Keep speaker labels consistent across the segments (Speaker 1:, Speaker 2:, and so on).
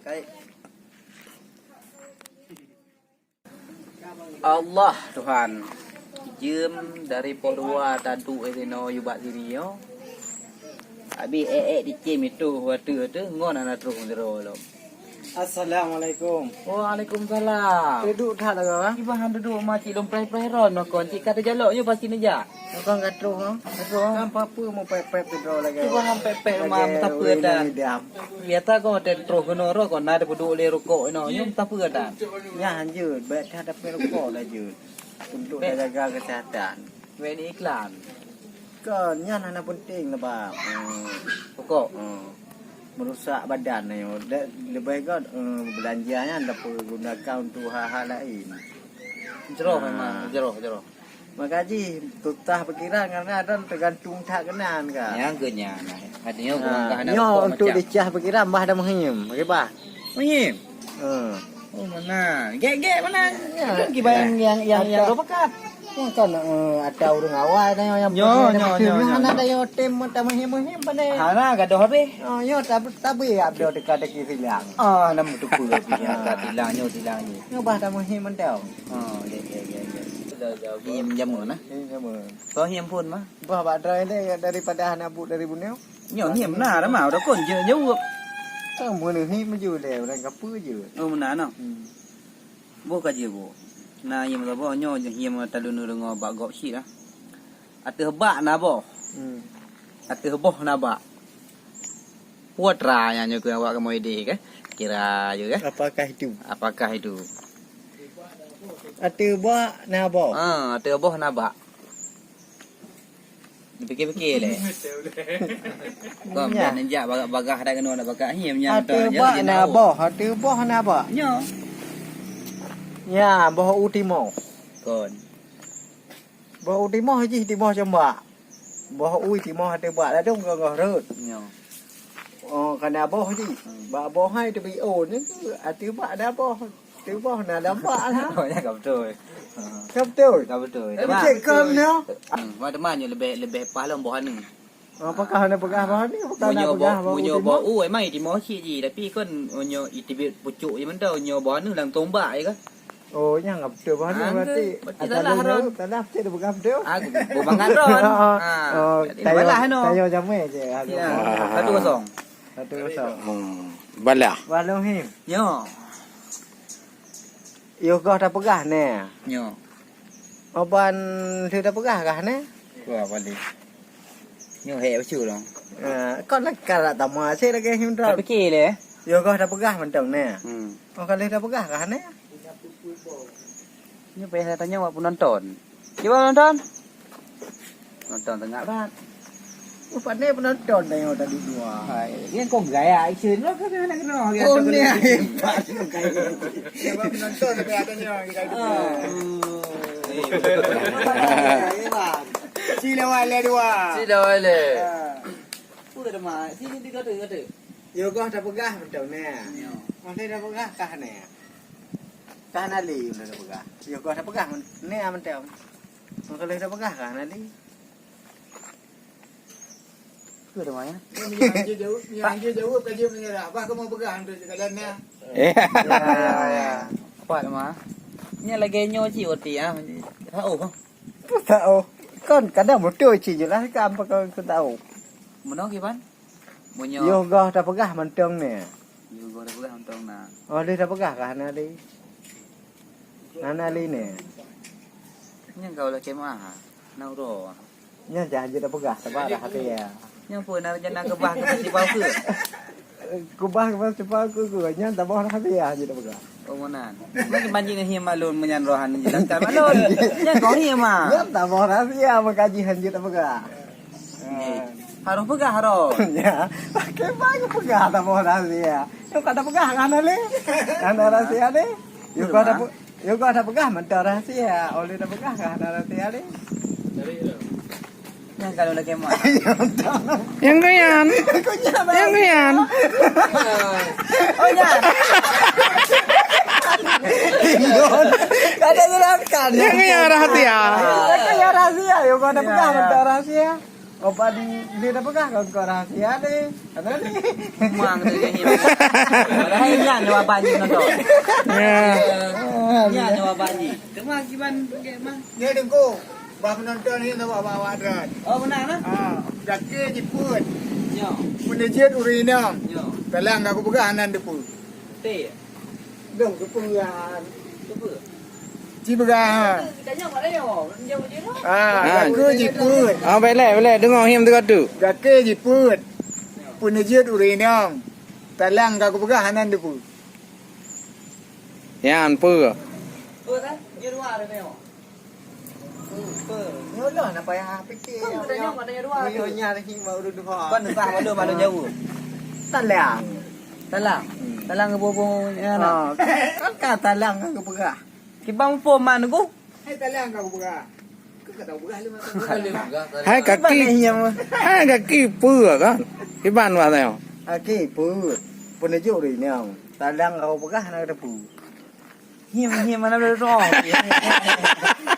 Speaker 1: Baik. Allah Tuhan. Jem dari Podua tadu etino yubat sini yo. Abi di cem itu waktu tu ngon anak terus ndero lo.
Speaker 2: Assalamualaikum.
Speaker 1: Waalaikumsalam.
Speaker 2: Duduk dah lah kan?
Speaker 1: Ibahan duduk macam dom prai-prai ron kon cik kata jaloknya pasti neja.
Speaker 2: Kau enggak terus kan?
Speaker 1: Terus
Speaker 2: Kan apa mau pepet duduk lagi.
Speaker 1: ibahan pepek rumah tapi dah. Biasa kau ada terus kena ro kon ada duduk le rokok no nyum tapi dah.
Speaker 2: Ya anjur, baik hadap merokok lah jur. Untuk jaga kesehatan.
Speaker 1: We ni iklan.
Speaker 2: Kan yang anak penting lah bang.
Speaker 1: Rokok.
Speaker 2: Merusak badan ni. Lebih kan belanjanya dapat gunakan untuk hal-hal lain.
Speaker 1: Jeroh memang, jeroh.
Speaker 2: Makaji tutah pikiran karena ada tergantung tak kenan kan.
Speaker 1: Yang kenya nah. Adanya kurang kahana
Speaker 2: Nyo
Speaker 1: rokok
Speaker 2: untuk
Speaker 1: macam.
Speaker 2: dicah pikiran bah dah menghim. Okey bah.
Speaker 1: Mihim. Oh mana? Gek mana? Kibayang yang ro pekat.
Speaker 2: Yang kan ada orang awal dah yang
Speaker 1: Nyo.
Speaker 2: Mana ada yang tem tak menghim pandai.
Speaker 1: Hana gadoh habis.
Speaker 2: Oh yo tapi abdo dekat silang.
Speaker 1: Ah nam tu pula pinya tilangnya.
Speaker 2: Nyo bah dah menghim mandau.
Speaker 1: Oh, gek. Him jamu nah. Kau him pun mah.
Speaker 2: Bah badrai ni daripada anak bu dari buneu.
Speaker 1: Nyo him nah dah mau dah kon je jauh.
Speaker 2: Kan mun ni maju le orang kapu je.
Speaker 1: Oh mana no? Bo ka je bo. Na him ka bo nyo him talun rengo ba gok si dah. Ate ba na bo. Ate boh na ba. Puat ra nya ke awak ke moide ke? Kira je ke? Apakah itu?
Speaker 2: Atu ba na ba.
Speaker 1: Ate boh na ba. Dipikir-pikir le. Kau nak nenjak bagah dah kena nak bagah him nya
Speaker 2: Atu ba na ba.
Speaker 1: Nyo.
Speaker 2: Ya, bah utimo.
Speaker 1: Kon.
Speaker 2: Bah utimo ji timo jamba. Bah utimo atu ba la dong ngah rut.
Speaker 1: Nyo.
Speaker 2: Oh, kana bah ji. Ba bah hai tu bi on ni atu ba da bah. Atu ba na da ba lah.
Speaker 1: Oh ya kau betul.
Speaker 2: Betul.
Speaker 1: Kau betul.
Speaker 2: Cek kam ni.
Speaker 1: Mana mana lebih pahala bohan ni.
Speaker 2: Apakah nak pegah bah ni?
Speaker 1: Munyo bo mai di mo si ji tapi kon munyo itibit pucuk je mentau nyo bo ni lang tombak je kan.
Speaker 2: Oh, yang betul bah ni berarti.
Speaker 1: Salah ron.
Speaker 2: Salah cek pegah betul.
Speaker 1: Aku bubangan ron.
Speaker 2: Oh, tayo jame je.
Speaker 1: 1-0.
Speaker 3: Balah.
Speaker 2: Walong him.
Speaker 1: Nyo.
Speaker 2: Yo kau dah pegah ni.
Speaker 1: Nyo.
Speaker 2: Oban tu dah pegah kah ni?
Speaker 1: Gua balik. Nyo he becu dong.
Speaker 2: Kau nak karat tama saya lagi him dah.
Speaker 1: Tak fikir le.
Speaker 2: Yo kau dah pegah mentang ni. Oh kalau dah pegah kah ni?
Speaker 1: Nyo payah tanya awak penonton. Gimana nonton? Nonton tengah banget.
Speaker 2: Upat ni penonton tengok tadi dua.
Speaker 1: Hai, ni kau gaya action lo kan nak kena.
Speaker 2: Oh ni hebat gaya. Sebab penonton katanya kita Sila wale dua.
Speaker 1: Sila wale. Pura dah mah. Sini dia kata.
Speaker 2: Yo kau dah pegah mentang ni. Oh ni dah pegah kah ni? Kah nali dah pegah. Yo kau dah pegah ni mentang. Oh kalau dah pegah kah nali?
Speaker 1: Pura dah mah ya.
Speaker 2: Yang jauh kerja menyerah. Apa kamu pegang tu jalan ni?
Speaker 1: Ya. Apa dah mah? Ni lagi nyo ci oti ah. Tahu kan?
Speaker 2: Tahu. Kan kadang betul ci je lah kan apa kau tahu.
Speaker 1: Mana kiban? Munyo.
Speaker 2: Yo kau dah pegah mentang ni.
Speaker 1: Yo gua dah pegang tong na.
Speaker 2: Oh dia dah pegah kah nali? Nali ni.
Speaker 1: Ni kau lah kemah. Nau ro.
Speaker 2: Nya jangan je dah pegah sebab dah hati ya.
Speaker 1: Ni pun nak jana ke bah ke pasti bau ke.
Speaker 2: Kubah ke cepat ku nya tak boleh hati ya je dah pegah.
Speaker 1: Oh mana? Mungkin banjing him malun menyan rohan jelaskan malun. Nya kau him ah.
Speaker 2: Ya tak boleh hati ya makaji hanje dah pegah.
Speaker 1: Harus pegah harus.
Speaker 2: Ya. Pakai baju pegah tak boleh hati ya. Yo kata pegah kan nali? Kan rahasia ni. Yo kata pegah mentah rahasia. Oleh dah pegah kan rahasia ni.
Speaker 1: Yang kalau lagi mah.
Speaker 3: Yang ganyan.
Speaker 1: Oh ya.
Speaker 2: Ada gerakan.
Speaker 3: Yang ganyan rahasia.
Speaker 2: Kayak rahasia. Yo kau ada pegang mentah rahasia. Obat dia dah pegang kau rahasia deh. Ada ni.
Speaker 1: Mang tu je him. Dah nya jawapan ni nonton. Nya jawapan ni. Cuma kiban mah.
Speaker 4: Ni dengku. Bah penonton ni nak bawa adat.
Speaker 1: Oh benar lah.
Speaker 4: Dake jiput.
Speaker 1: Yo.
Speaker 4: Menejit urinam.
Speaker 1: Yo.
Speaker 4: Talang aku pegang anan depu.
Speaker 1: Teh.
Speaker 4: Dong kepengan.
Speaker 1: Apa?
Speaker 4: Ci pegang.
Speaker 1: Tanya kat dia. Dia je lah.
Speaker 4: Dake jiput.
Speaker 3: Boleh dengar him tu tu.
Speaker 4: Dake jiput. Menejit urinam. Talang aku pegang anan depu.
Speaker 3: Yan pur.
Speaker 1: Apa dah? Dia dua ada tengok.
Speaker 2: Nyolah nak payah fikir.
Speaker 1: Kau tanya kat dia dua.
Speaker 2: Nyonya lagi mau duduk.
Speaker 1: Kau nak sah malu malu jauh.
Speaker 2: Talang.
Speaker 1: Talang. Talang ke bobo anak.
Speaker 2: Kan talang aku pegang.
Speaker 1: Kibang pom man ku.
Speaker 4: Hai talang aku pegang. Kau kata pegang lu
Speaker 3: Hai kaki. Hai kaki pur kan. Iban wa tao.
Speaker 2: Okey, put. Penejuk ni nyang. Talang kau pegang nak depu.
Speaker 1: Him mana boleh roh.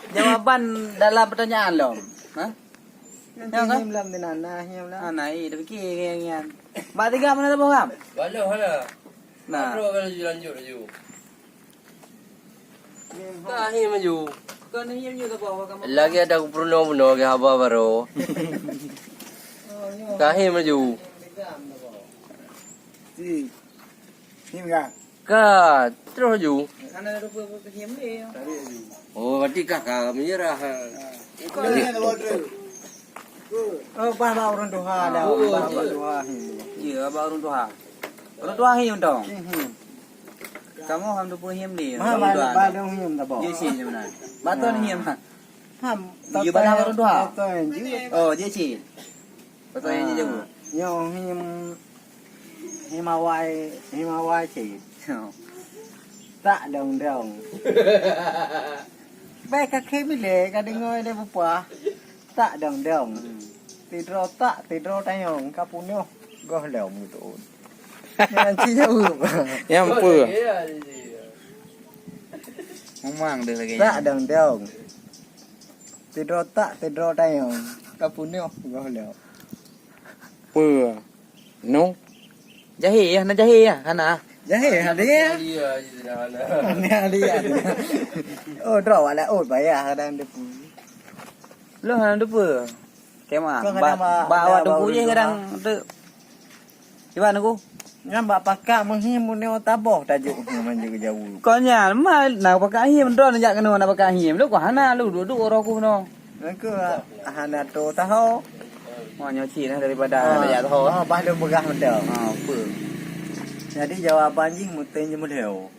Speaker 1: Jawapan dalam pertanyaan lo. Ha?
Speaker 2: Him lam dinana, him lam.
Speaker 1: Nai dah fikir ngian. Mak tiga mana tu bang?
Speaker 5: Hala.
Speaker 1: Nah.
Speaker 5: Bro kalau lanjut laju. Dah ni maju.
Speaker 1: Kau ni him juga bawa kamu.
Speaker 5: Lagi ada aku puno ke haba baru. Kahim maju.
Speaker 4: Ci. Ni pegang.
Speaker 5: Ka terus maju.
Speaker 1: Anak ada apa him ni.
Speaker 5: Oh, berarti kakak menyerah.
Speaker 4: Kau ni ada order.
Speaker 2: Oh, bah orang doha dah. Bah doha him.
Speaker 1: Ya, abang orang tua. Orang tua him dong. Kamu ham tu pun him ni.
Speaker 2: Bah dong him dah bawa.
Speaker 1: Dia sih mana? Baton him ha.
Speaker 2: Ham.
Speaker 1: You bana orang doha.
Speaker 2: Oh,
Speaker 1: Oh, dia sih. Baton yang jauh.
Speaker 2: Nyong him awai chỉ. Tạ đồng. Bé các khi mới lệ cả đi ngơi đây bố bà. Tạ đồng. Thì rô tay hồng cả phụ nhau. Có lèo mùi tổ. Nên chỉ cho hụp.
Speaker 3: Yan pur.
Speaker 1: Không mang được lagi.
Speaker 2: Tạ đồng. Thì rô tay hồng cả phụ nhau. Có lèo.
Speaker 3: Pur. No.
Speaker 1: Jahi, nak jahi ya, kana.
Speaker 2: Jadi hadiah. Hadiah. Oh, draw ala bayar kadang depu.
Speaker 1: Lu hang depa. Kema.
Speaker 2: Kau kadang
Speaker 1: Bawa depu je kadang tu. Cuba aku.
Speaker 2: Ngam bak pakak menghim mun taboh tajuk man juga jauh.
Speaker 1: Kau nya mal nak pakai him ron jak kena nak pakai him. Lu kau hana lu duduk orang ku no.
Speaker 2: Aku hana to tahu.
Speaker 1: Mau nyoci dah daripada ya tahu.
Speaker 2: Oh, bah lu begah mendel.
Speaker 1: Apa?
Speaker 2: Jadi jawapan jing muten je model.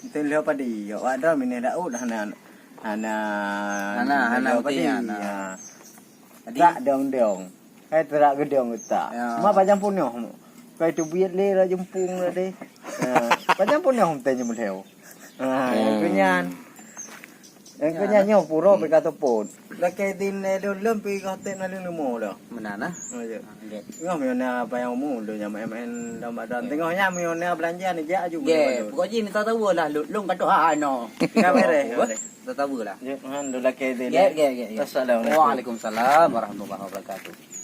Speaker 2: Muten leo padi. Yo ada mine da ud hana padi. Tak dong. Hai terak gedong utak. Ma pajang punyo. Kai tu biat le ra jempung ra de. Pajang punyo muten je model. Yang kenyan. Yang kenyan nyo puro pe kata pon. La kai tin le lem pi ka te na leng mo dah.
Speaker 1: Mana nah?
Speaker 2: Oh ya. Ngah miona apa yang mu lu nyam MN Ramadan. Tengoknya miona belanja ni ja juga.
Speaker 1: Ge, pokok ni tak tahu lah lu kat doa no.
Speaker 2: Ka mere.
Speaker 1: Tak tahu lah.
Speaker 2: Ya, han lu la ke de.
Speaker 1: Ge.
Speaker 2: Assalamualaikum.
Speaker 1: Waalaikumsalam warahmatullahi wabarakatuh.